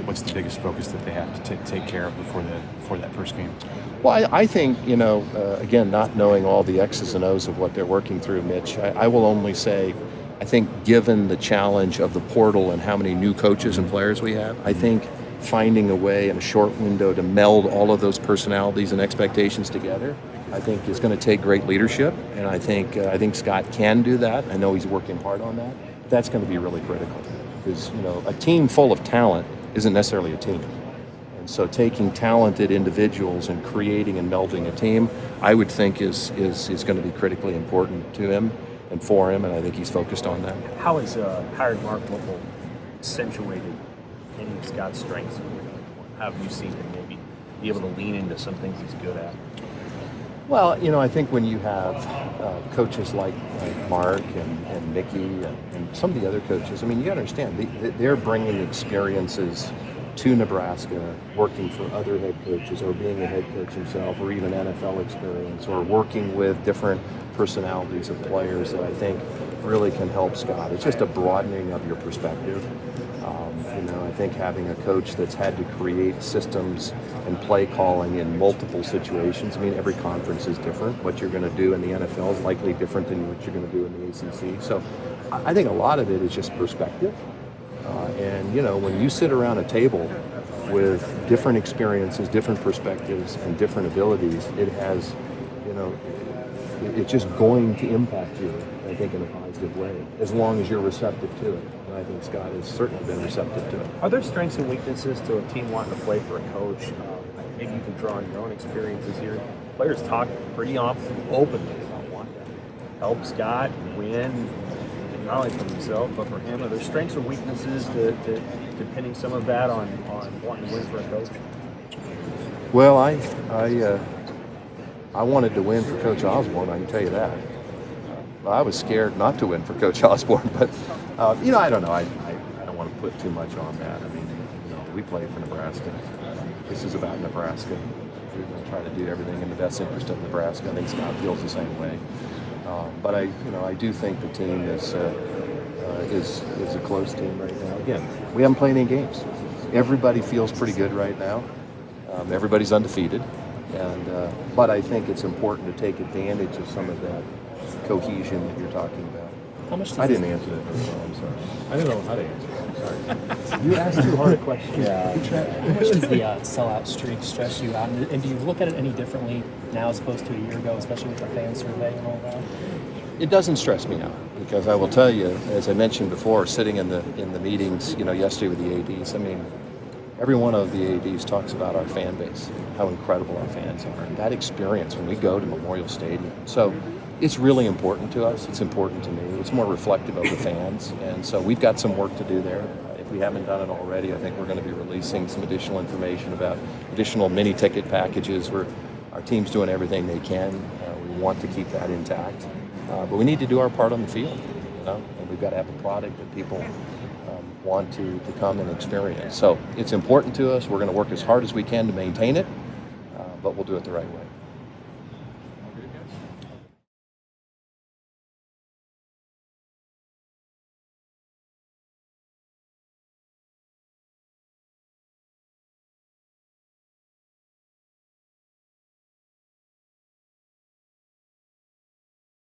what's the biggest focus that they have to take care of before that first game? Well, I think, again, not knowing all the X's and O's of what they're working through, Mitch, I will only say, I think given the challenge of the portal and how many new coaches and players we have, I think finding a way in a short window to meld all of those personalities and expectations together, I think is going to take great leadership. And I think Scott can do that. I know he's working hard on that. That's going to be really critical because, a team full of talent isn't necessarily a team. And so taking talented individuals and creating and melding a team, I would think is going to be critically important to him and for him, and I think he's focused on that. How has hired Mark Whipple accentuated any of Scott's strengths? How have you seen him maybe be able to lean into some things he's good at? Well, I think when you have coaches like Mark and Mickey and some of the other coaches, you got to understand, they're bringing experiences to Nebraska, working for other head coaches or being a head coach himself or even NFL experience or working with different personalities of players that I think really can help Scott. It's just a broadening of your perspective. I think having a coach that's had to create systems and play calling in multiple situations. Every conference is different. What you're going to do in the NFL is likely different than what you're going to do in the ACC. So I think a lot of it is just perspective. When you sit around a table with different experiences, different perspectives, and different abilities, it has, it's just going to impact you, I think, in a positive way, as long as you're receptive to it. And I think Scott has certainly been receptive to it. Are there strengths and weaknesses to a team wanting to play for a coach? Maybe you can draw on your own experiences here. Players talk pretty often, openly about wanting to help Scott win, not only for himself, but for him. Are there strengths or weaknesses to pinning some of that on wanting to win for a coach? Well, I wanted to win for Coach Osborne, I can tell you that. I was scared not to win for Coach Osborne, but, I don't know. I don't want to put too much on that. We play for Nebraska. This is about Nebraska. We're going to try to do everything in the best interest of Nebraska. I think Scott feels the same way. But I do think the team is a close team right now. Again, we haven't played any games. Everybody feels pretty good right now. Everybody's undefeated, but I think it's important to take advantage of some of that cohesion that you're talking about. I didn't answer that very well. I'm sorry. I don't know how to answer that. I'm sorry. You asked too hard a question. Yeah. How much does the sellout streak stress you out? And do you look at it any differently now as opposed to a year ago, especially with the fan survey and all that? It doesn't stress me out because I will tell you, as I mentioned before, sitting in the meetings, yesterday with the ADs. Every one of the ADs talks about our fan base, how incredible our fans are, and that experience when we go to Memorial Stadium. So it's really important to us. It's important to me. It's more reflective of the fans, and so we've got some work to do there. If we haven't done it already, I think we're going to be releasing some additional information about additional mini ticket packages where our team's doing everything they can. We want to keep that intact, but we need to do our part on the field, and we've got to have a product that people want to come and experience. So it's important to us. We're going to work as hard as we can to maintain it, but we'll do it the right way.